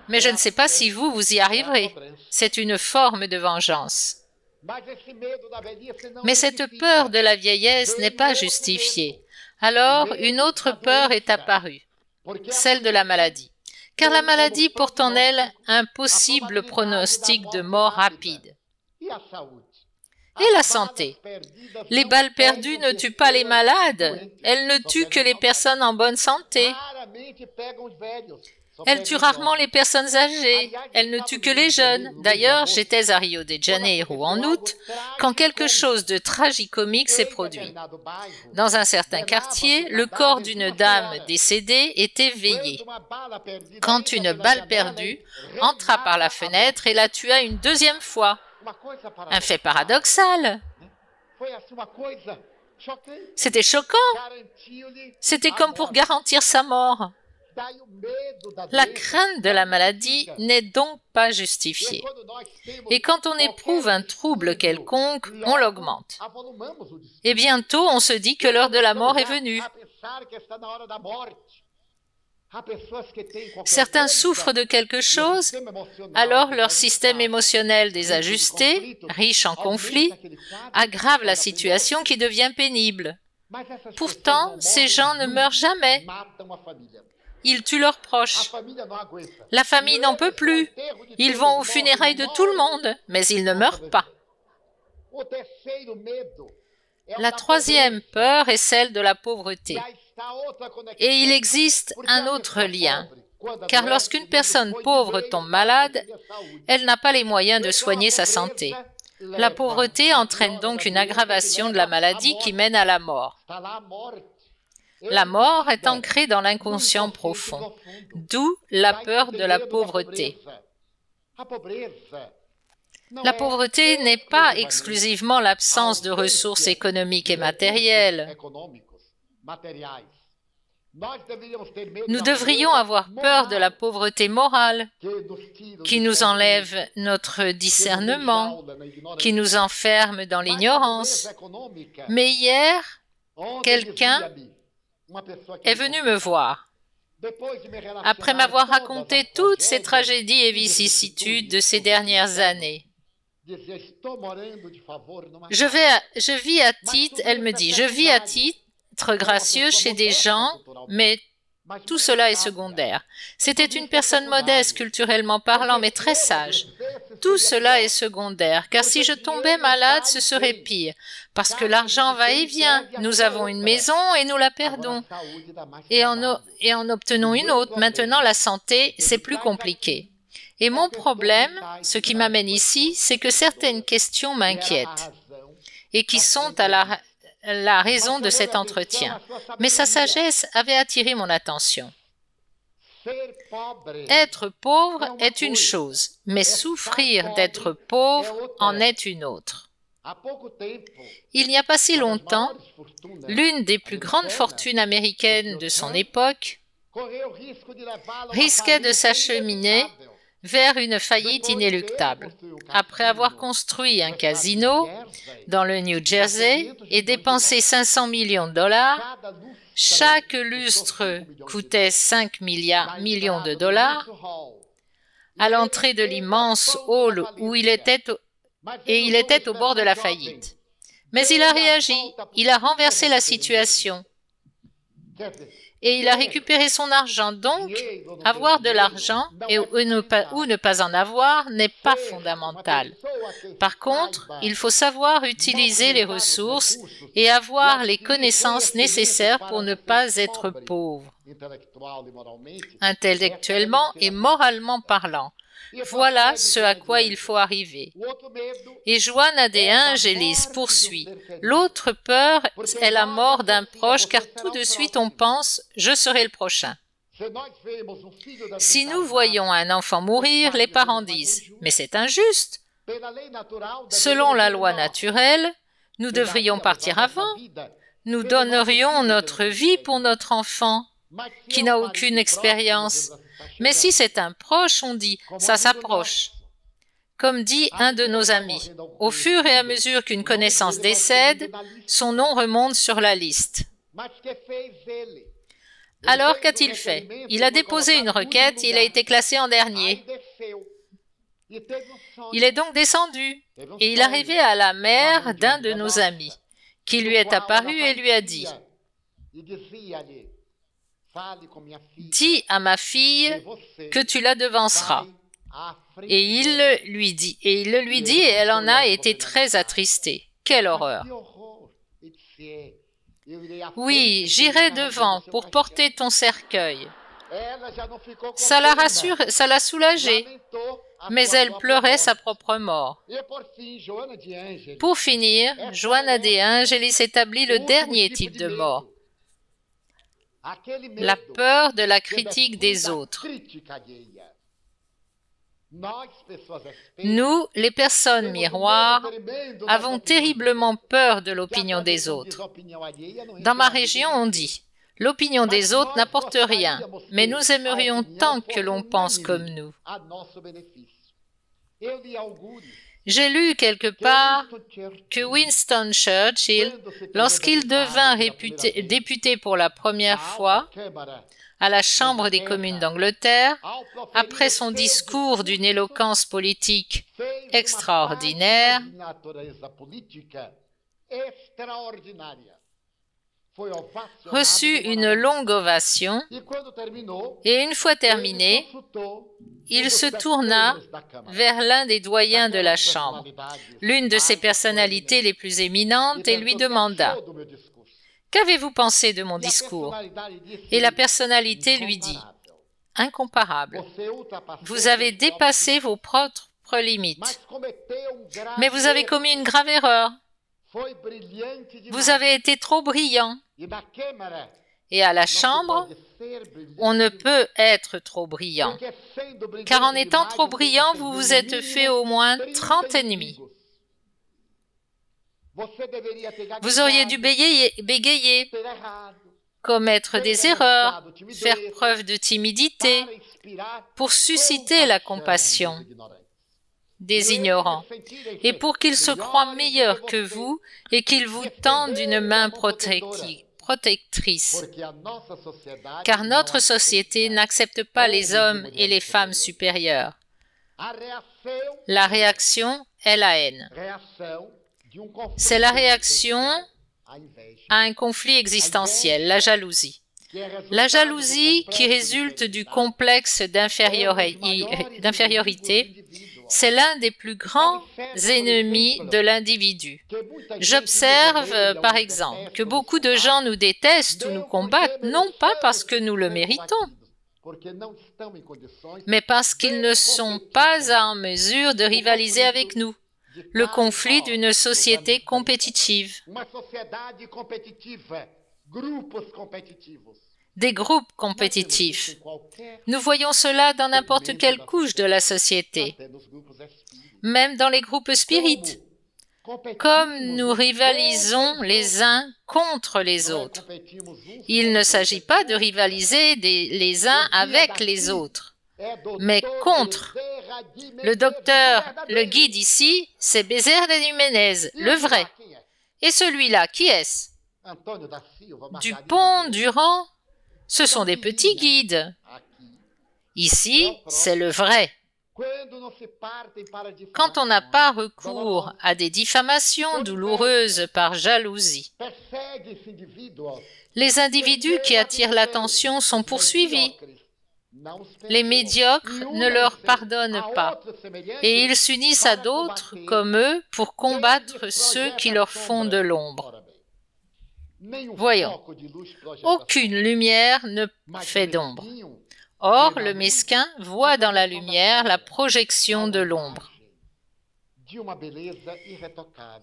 Mais je ne sais pas si vous y arriverez. » C'est une forme de vengeance. Mais cette peur de la vieillesse n'est pas justifiée. Alors, une autre peur est apparue, celle de la maladie. Car la maladie porte en elle un possible pronostic de mort rapide. Et la santé? Les balles perdues ne tuent pas les malades, elles ne tuent que les personnes en bonne santé. Elles tuent rarement les personnes âgées, elles ne tuent que les jeunes. D'ailleurs, j'étais à Rio de Janeiro en août, quand quelque chose de tragicomique s'est produit. Dans un certain quartier, le corps d'une dame décédée était veillé, quand une balle perdue entra par la fenêtre et la tua une deuxième fois. Un fait paradoxal. C'était choquant. C'était comme pour garantir sa mort. La crainte de la maladie n'est donc pas justifiée. Et quand on éprouve un trouble quelconque, on l'augmente. Et bientôt, on se dit que l'heure de la mort est venue. Certains souffrent de quelque chose, alors leur système émotionnel désajusté, riche en conflits, aggrave la situation qui devient pénible. Pourtant, ces gens ne meurent jamais. Ils tuent leurs proches. La famille n'en peut plus. Ils vont aux funérailles de tout le monde, mais ils ne meurent pas. La troisième peur est celle de la pauvreté. Et il existe un autre lien, car lorsqu'une personne pauvre tombe malade, elle n'a pas les moyens de soigner sa santé. La pauvreté entraîne donc une aggravation de la maladie qui mène à la mort. La mort est ancrée dans l'inconscient profond, d'où la peur de la pauvreté. La pauvreté n'est pas exclusivement l'absence de ressources économiques et matérielles. Nous devrions avoir peur de la pauvreté morale, qui nous enlève notre discernement, qui nous enferme dans l'ignorance. Mais hier, quelqu'un est venu me voir. Après m'avoir raconté toutes ces tragédies et vicissitudes de ces dernières années. Elle me dit, je vis à titre gracieux chez des gens, mais tout cela est secondaire. C'était une personne modeste, culturellement parlant, mais très sage. Tout cela est secondaire, car si je tombais malade, ce serait pire, parce que l'argent va et vient. Nous avons une maison et nous la perdons, et en obtenons une autre. Maintenant, la santé, c'est plus compliqué. Et mon problème, ce qui m'amène ici, c'est que certaines questions m'inquiètent, et qui sont à la la raison de cet entretien, mais sa sagesse avait attiré mon attention. Être pauvre est une chose, mais souffrir d'être pauvre en est une autre. Il n'y a pas si longtemps, l'une des plus grandes fortunes américaines de son époque risquait de s'acheminer vers une faillite inéluctable. Après avoir construit un casino dans le New Jersey et dépensé 500 millions de dollars, chaque lustre coûtait 5 millions de dollars. À l'entrée de l'immense hall où il était au bord de la faillite. Mais il a réagi, il a renversé la situation et il a récupéré son argent. Donc, avoir de l'argent ou ne pas en avoir n'est pas fondamental. Par contre, il faut savoir utiliser les ressources et avoir les connaissances nécessaires pour ne pas être pauvre, intellectuellement et moralement parlant. Voilà ce à quoi il faut arriver. Et Joana de Angelis poursuit. L'autre peur est la mort d'un proche, car tout de suite on pense « je serai le prochain ». Si nous voyons un enfant mourir, les parents disent « mais c'est injuste ». Selon la loi naturelle, nous devrions partir avant. Nous donnerions notre vie pour notre enfant, qui n'a aucune expérience. Mais si c'est un proche, on dit « ça s'approche ». Comme dit un de nos amis, au fur et à mesure qu'une connaissance décède, son nom remonte sur la liste. Alors, qu'a-t-il fait? Il a déposé une requête, il a été classé en dernier. Il est donc descendu et il est arrivé à la mère d'un de nos amis, qui lui est apparu et lui a dit « Dis à ma fille que tu la devanceras. » Et il le lui dit et elle en a été très attristée. Quelle horreur! Oui, j'irai devant pour porter ton cercueil. Ça l'a soulagée, mais elle pleurait sa propre mort. Pour finir, Joana de Angelis établit le dernier type de mort, la peur de la critique des autres. Nous, les personnes miroirs, avons terriblement peur de l'opinion des autres. Dans ma région, on dit « l'opinion des autres n'apporte rien, mais nous aimerions tant que l'on pense comme nous ». J'ai lu quelque part que Winston Churchill, lorsqu'il devint député pour la première fois à la Chambre des communes d'Angleterre, après son discours d'une éloquence politique extraordinaire, reçut une longue ovation et une fois terminé, il se tourna vers l'un des doyens de la Chambre, l'une de ses personnalités les plus éminentes, et lui demanda « Qu'avez-vous pensé de mon discours ?» Et la personnalité lui dit « Incomparable. Vous avez dépassé vos propres limites. Mais vous avez commis une grave erreur. Vous avez été trop brillant. Et à la Chambre, on ne peut être trop brillant. Car en étant trop brillant, vous vous êtes fait au moins 30 ennemis. Vous auriez dû bégayer, commettre des erreurs, faire preuve de timidité pour susciter la compassion des ignorants et pour qu'ils se croient meilleurs que vous et qu'ils vous tendent une main protectrice. Car notre société n'accepte pas les hommes et les femmes supérieurs. La réaction est la haine. C'est la réaction à un conflit existentiel, la jalousie. La jalousie qui résulte du complexe d'infériorité, c'est l'un des plus grands ennemis de l'individu. J'observe, par exemple, que beaucoup de gens nous détestent ou nous combattent, non pas parce que nous le méritons, mais parce qu'ils ne sont pas en mesure de rivaliser avec nous. le conflit d'une société compétitive, des groupes compétitifs. Nous voyons cela dans n'importe quelle couche de la société, même dans les groupes spirites. Comme nous rivalisons les uns contre les autres. Il ne s'agit pas de rivaliser les uns avec les autres, mais contre. Le docteur, le guide ici, c'est Bezerra de Jiménez, le vrai. Et celui-là, qui est-ce? Dupont, Durand, ce sont des petits guides. Ici, c'est le vrai. Quand on n'a pas recours à des diffamations douloureuses par jalousie, les individus qui attirent l'attention sont poursuivis. Les médiocres ne leur pardonnent pas et ils s'unissent à d'autres comme eux pour combattre ceux qui leur font de l'ombre. Voyons, aucune lumière ne fait d'ombre. Or, le mesquin voit dans la lumière la projection de l'ombre.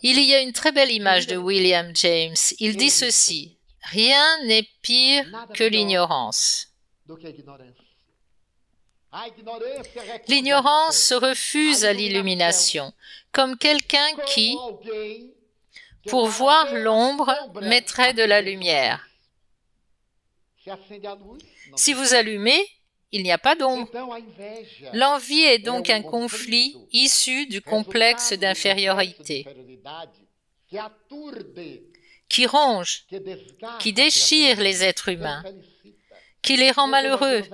Il y a une très belle image de William James. Il dit ceci: « Rien n'est pire que l'ignorance. » L'ignorance se refuse à l'illumination, comme quelqu'un qui, pour voir l'ombre, mettrait de la lumière. Si vous allumez, il n'y a pas d'ombre. L'envie est donc un conflit issu du complexe d'infériorité, qui ronge, qui déchire les êtres humains, qui les rend malheureux.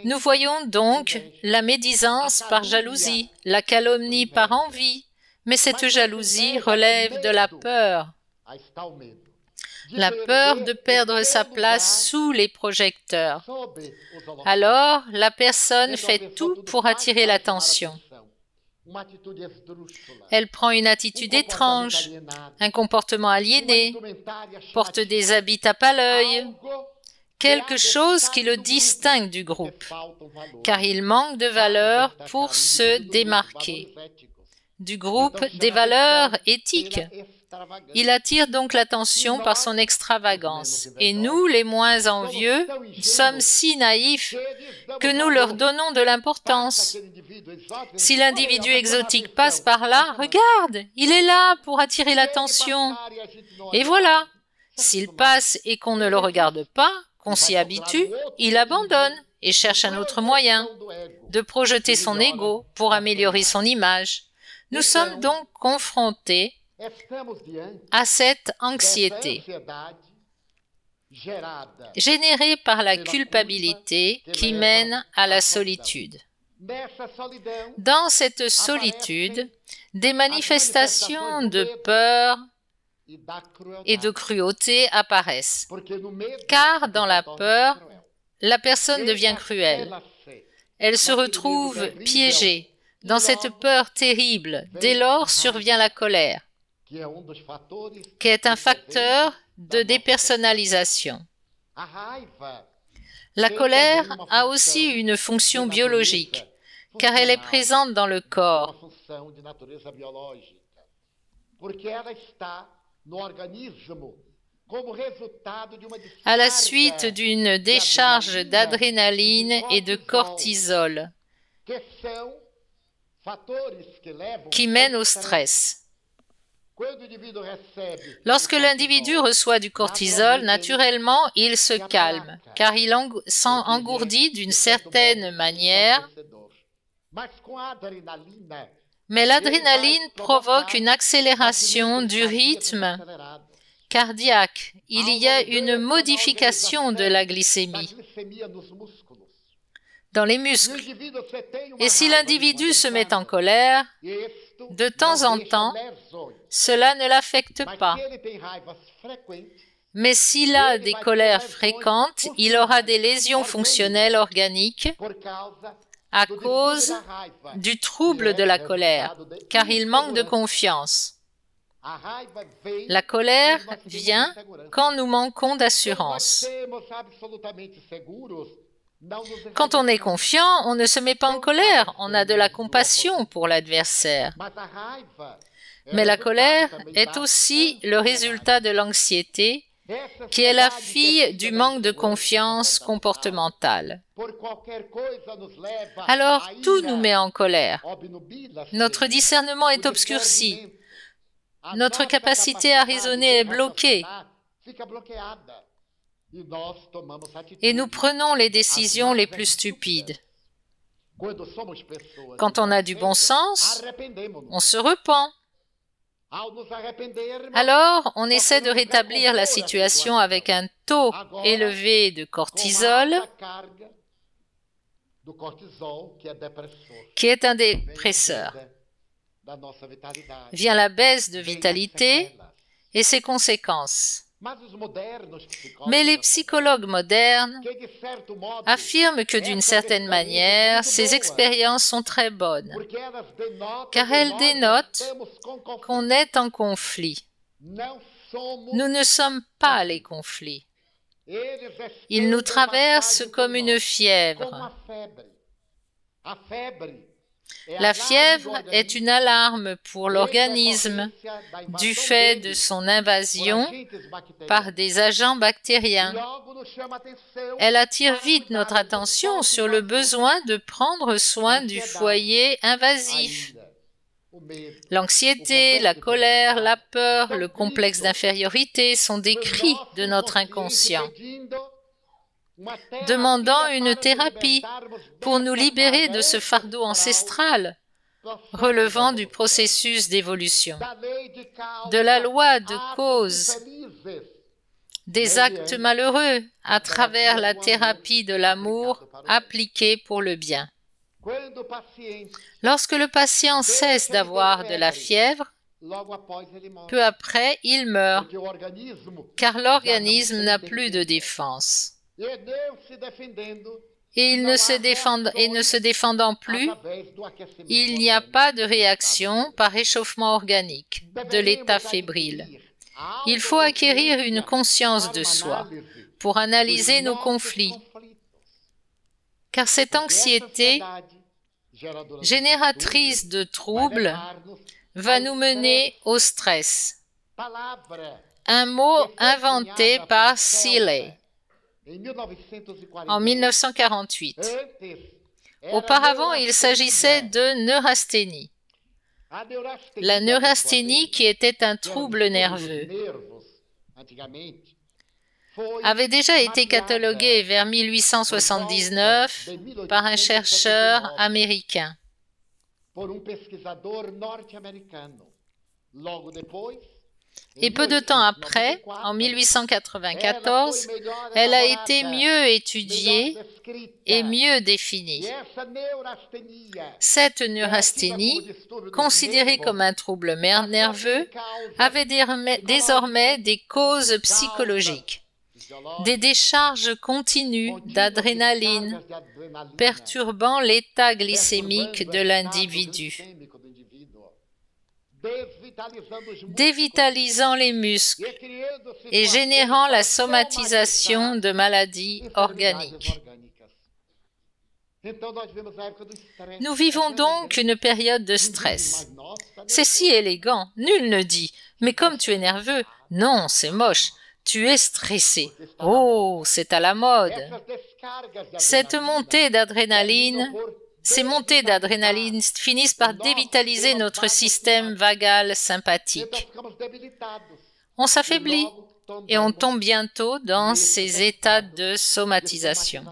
Nous voyons donc la médisance par jalousie, la calomnie par envie, mais cette jalousie relève de la peur. La peur de perdre sa place sous les projecteurs. Alors, la personne fait tout pour attirer l'attention. Elle prend une attitude étrange, un comportement aliéné, porte des habits tape à l'œil, quelque chose qui le distingue du groupe, car il manque de valeurs pour se démarquer. Du groupe, des valeurs éthiques. Il attire donc l'attention par son extravagance. Et nous, les moins envieux, sommes si naïfs que nous leur donnons de l'importance. Si l'individu exotique passe par là, regarde, il est là pour attirer l'attention. Et voilà, s'il passe et qu'on ne le regarde pas, qu'on s'y habitue, il abandonne et cherche un autre moyen de projeter son ego pour améliorer son image. Nous sommes donc confrontés à cette anxiété générée par la culpabilité qui mène à la solitude. Dans cette solitude, des manifestations de peur et de cruauté apparaissent, car dans la peur, la personne devient cruelle. Elle se retrouve piégée dans cette peur terrible. Dès lors survient la colère, qui est un facteur de dépersonnalisation. La colère a aussi une fonction biologique, car elle est présente dans le corps. À la suite d'une décharge d'adrénaline et de cortisol, qui mène au stress. Lorsque l'individu reçoit du cortisol, naturellement, il se calme, car il s'engourdit d'une certaine manière. Mais l'adrénaline provoque une accélération du rythme cardiaque. Il y a une modification de la glycémie dans les muscles. Et si l'individu se met en colère, de temps en temps, cela ne l'affecte pas. Mais s'il a des colères fréquentes, il aura des lésions fonctionnelles organiques à cause du trouble de la colère, car il manque de confiance. La colère vient quand nous manquons d'assurance. Quand on est confiant, on ne se met pas en colère, on a de la compassion pour l'adversaire. Mais la colère est aussi le résultat de l'anxiété, qui est la fille du manque de confiance comportementale. Alors, tout nous met en colère. Notre discernement est obscurci. Notre capacité à raisonner est bloquée. Et nous prenons les décisions les plus stupides. Quand on a du bon sens, on se repent. Alors, on essaie de rétablir la situation avec un taux élevé de cortisol, qui est un dépresseur. Vient la baisse de vitalité et ses conséquences. Mais les psychologues modernes affirment que d'une certaine manière, ces expériences sont très bonnes, car elles dénotent qu'on est en conflit. Nous ne sommes pas les conflits. Ils nous traversent comme une fièvre. La fièvre est une alarme pour l'organisme du fait de son invasion par des agents bactériens. Elle attire vite notre attention sur le besoin de prendre soin du foyer invasif. L'anxiété, la colère, la peur, le complexe d'infériorité sont des cris de notre inconscient, demandant une thérapie pour nous libérer de ce fardeau ancestral relevant du processus d'évolution, de la loi de cause, des actes malheureux à travers la thérapie de l'amour appliquée pour le bien. Lorsque le patient cesse d'avoir de la fièvre, peu après, il meurt, car l'organisme n'a plus de défense. Et ne se défendant plus, il n'y a pas de réaction par réchauffement organique de l'état fébrile. Il faut acquérir une conscience de soi pour analyser nos conflits, car cette anxiété génératrice de troubles va nous mener au stress. Un mot inventé par Seeley en 1948. Auparavant, il s'agissait de neurasthénie. La neurasthénie, qui était un trouble nerveux, avait déjà été cataloguée vers 1879 par un chercheur américain. Et peu de temps après, en 1894, elle a été mieux étudiée et mieux définie. Cette neurasthénie, considérée comme un trouble nerveux, avait désormais des causes psychologiques, des décharges continues d'adrénaline, perturbant l'état glycémique de l'individu, dévitalisant les muscles et générant la somatisation de maladies organiques. Nous vivons donc une période de stress. C'est si élégant, nul ne dit « Mais comme tu es nerveux, non, c'est moche, tu es stressé. Oh, c'est à la mode. » Ces montées d'adrénaline finissent par dévitaliser notre système vagal sympathique. On s'affaiblit et on tombe bientôt dans ces états de somatisation.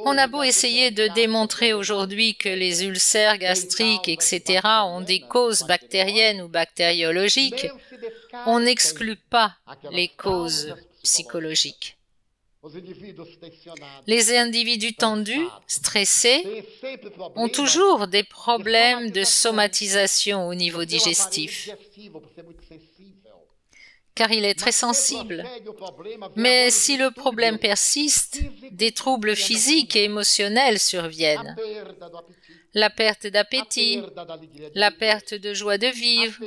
On a beau essayer de démontrer aujourd'hui que les ulcères gastriques, etc., ont des causes bactériennes ou bactériologiques, on n'exclut pas les causes psychologiques. Les individus tendus, stressés, ont toujours des problèmes de somatisation au niveau digestif, car il est très sensible. Mais si le problème persiste, des troubles physiques et émotionnels surviennent. La perte d'appétit, la perte de joie de vivre,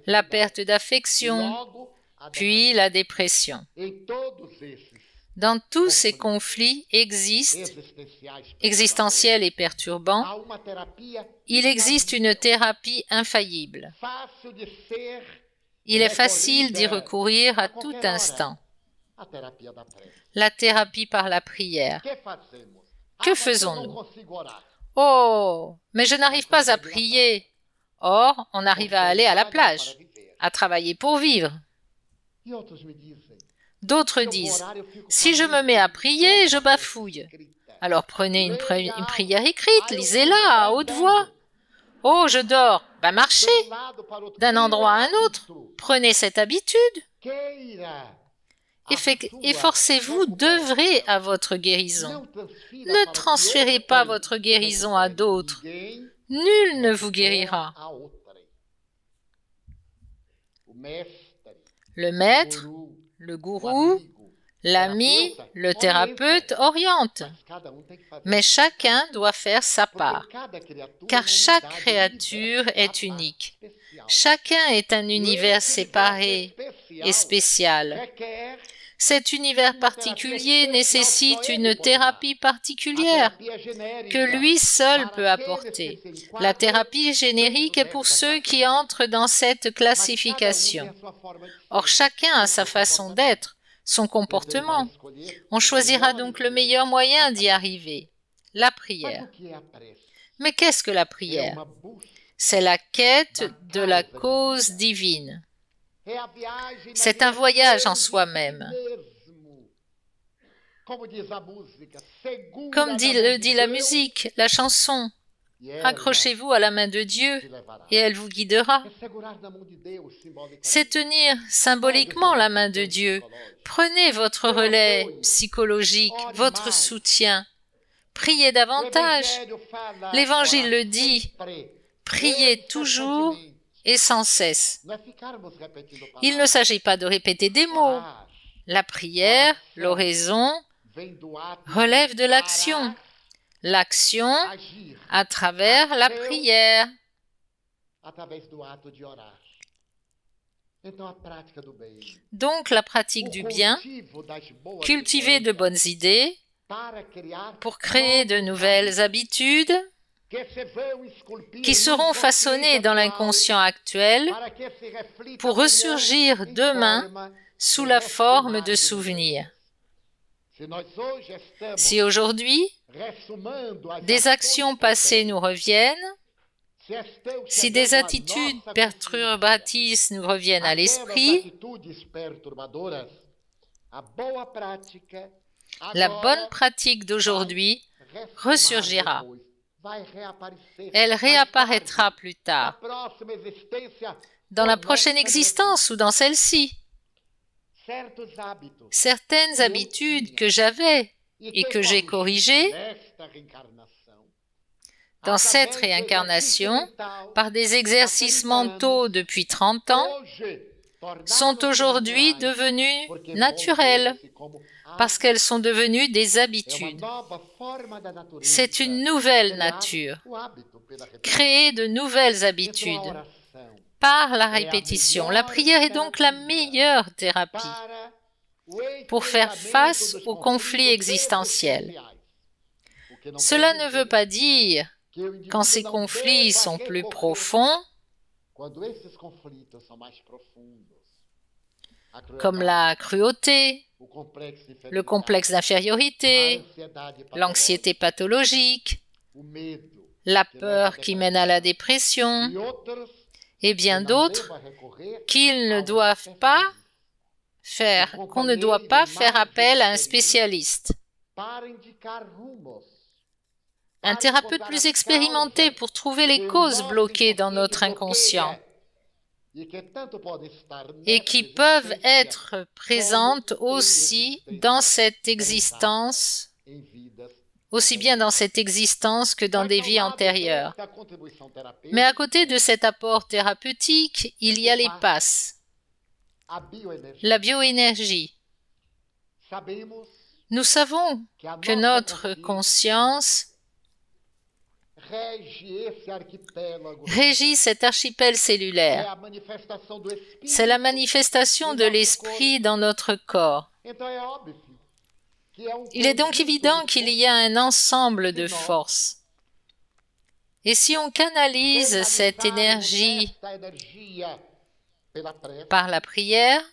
la perte d'affection, puis la dépression. Dans tous ces conflits existentiels et perturbants, il existe une thérapie infaillible. Il est facile d'y recourir à tout instant. La thérapie par la prière. Que faisons-nous? Oh, mais je n'arrive pas à prier. Or, on arrive à aller à la plage, à travailler pour vivre. D'autres disent, si je me mets à prier, je bafouille. Alors prenez une prière écrite, lisez-la à haute voix. Oh, je dors. Ben marchez d'un endroit à un autre. Prenez cette habitude. Efforcez-vous d'œuvrer à votre guérison. Ne transférez pas votre guérison à d'autres. Nul ne vous guérira. Le maître, le gourou, l'ami, le thérapeute orientent. Mais chacun doit faire sa part, car chaque créature est unique. Chacun est un univers séparé et spécial. Cet univers particulier nécessite une thérapie particulière que lui seul peut apporter. La thérapie générique est pour ceux qui entrent dans cette classification. Or, chacun a sa façon d'être, son comportement. On choisira donc le meilleur moyen d'y arriver, la prière. Mais qu'est-ce que la prière? C'est la quête de la cause divine. C'est un voyage en soi-même. Comme le dit la musique, la chanson, accrochez-vous à la main de Dieu et elle vous guidera. C'est tenir symboliquement la main de Dieu. Prenez votre relais psychologique, votre soutien. Priez davantage. L'Évangile le dit, priez toujours et sans cesse. Il ne s'agit pas de répéter des mots. La prière, l'oraison, relève de l'action. L'action à travers la prière. Donc la pratique du bien, cultiver de bonnes idées pour créer de nouvelles habitudes qui seront façonnées dans l'inconscient actuel pour ressurgir demain sous la forme de souvenirs. Si aujourd'hui, des actions passées nous reviennent, si des attitudes perturbatrices nous reviennent à l'esprit, la bonne pratique d'aujourd'hui ressurgira. Elle réapparaîtra plus tard, dans la prochaine existence ou dans celle-ci. Certaines habitudes que j'avais et que j'ai corrigées dans cette réincarnation par des exercices mentaux depuis 30 ans sont aujourd'hui devenues naturelles parce qu'elles sont devenues des habitudes. C'est une nouvelle nature, créer de nouvelles habitudes par la répétition. La prière est donc la meilleure thérapie pour faire face aux conflits existentiels. Cela ne veut pas dire, quand ces conflits sont plus profonds, comme la cruauté, le complexe d'infériorité, l'anxiété pathologique, la peur qui mène à la dépression, et bien d'autres, qu'on ne doit pas faire appel à un spécialiste, un thérapeute plus expérimenté pour trouver les causes bloquées dans notre inconscient et qui peuvent être présentes aussi dans cette existence, aussi bien dans cette existence que dans des vies antérieures. Mais à côté de cet apport thérapeutique, il y a les passes, la bioénergie. Nous savons que notre conscience régit cet archipel cellulaire. C'est la manifestation de l'esprit dans notre corps. Il est donc évident qu'il y a un ensemble de forces. Et si on canalise cette énergie par la prière,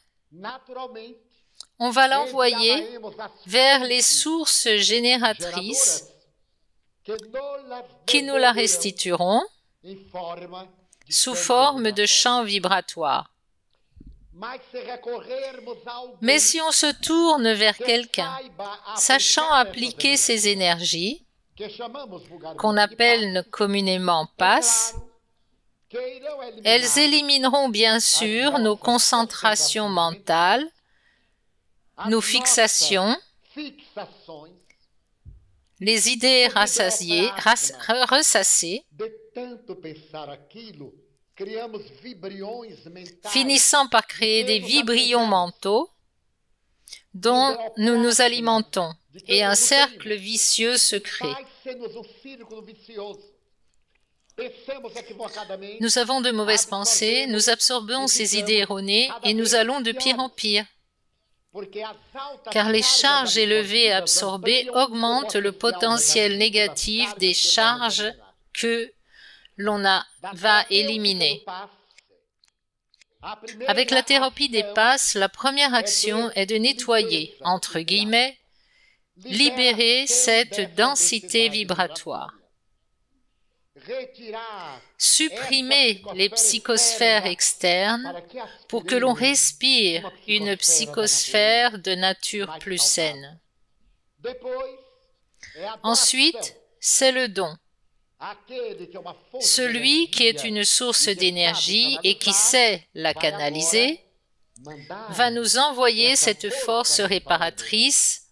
on va l'envoyer vers les sources génératrices qui nous la restitueront sous forme de champs vibratoires. Mais si on se tourne vers quelqu'un, sachant appliquer ces énergies, qu'on appelle communément passes, elles élimineront bien sûr nos concentrations mentales, nos fixations, les idées ressassées, finissant par créer des vibrions mentaux dont nous nous alimentons, et un cercle vicieux se crée. Nous avons de mauvaises pensées, nous absorbons ces idées erronées et nous allons de pire en pire. Car les charges élevées et absorbées augmentent le potentiel négatif des charges que l'on va éliminer. Avec la thérapie des passes, la première action est de nettoyer, entre guillemets, libérer cette densité vibratoire. Supprimer les psychosphères externes pour que l'on respire une psychosphère de nature plus saine. Ensuite, c'est le don. Celui qui est une source d'énergie et qui sait la canaliser va nous envoyer cette force réparatrice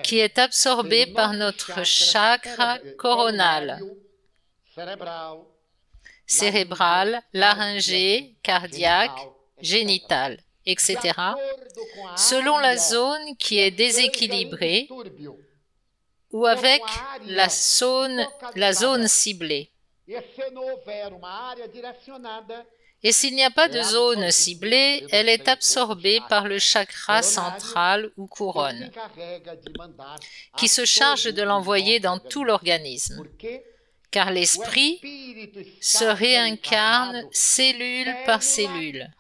qui est absorbée par notre chakra coronal, cérébral, laryngé, cardiaque, génital, etc., selon la zone qui est déséquilibrée ou avec la zone ciblée. Et s'il n'y a pas de zone ciblée, elle est absorbée par le chakra central ou couronne, qui se charge de l'envoyer dans tout l'organisme, car l'esprit se réincarne cellule par cellule.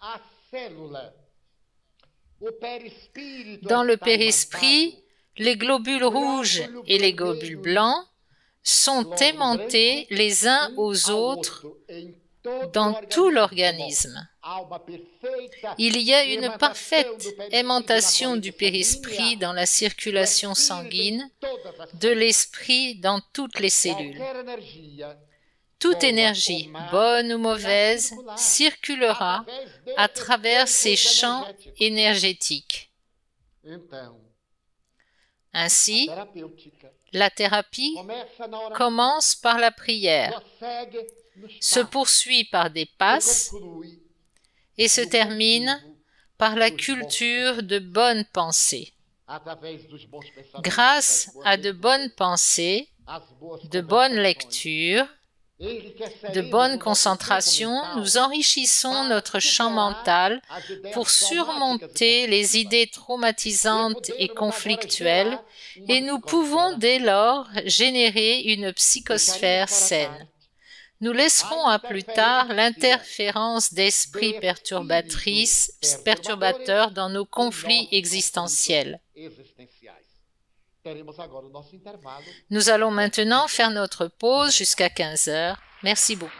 Dans le périsprit, les globules rouges et les globules blancs sont aimantés les uns aux autres dans tout l'organisme. Il y a une parfaite aimantation du périsprit dans la circulation sanguine, de l'esprit dans toutes les cellules. Toute énergie, bonne ou mauvaise, circulera à travers ces champs énergétiques. Ainsi, la thérapie commence par la prière, se poursuit par des passes et se termine par la culture de bonnes pensées. Grâce à de bonnes pensées, de bonnes lectures, de bonnes concentrations, nous enrichissons notre champ mental pour surmonter les idées traumatisantes et conflictuelles et nous pouvons dès lors générer une psychosphère saine. Nous laisserons à plus tard l'interférence d'esprits perturbateurs dans nos conflits existentiels. Nous allons maintenant faire notre pause jusqu'à 15 heures. Merci beaucoup.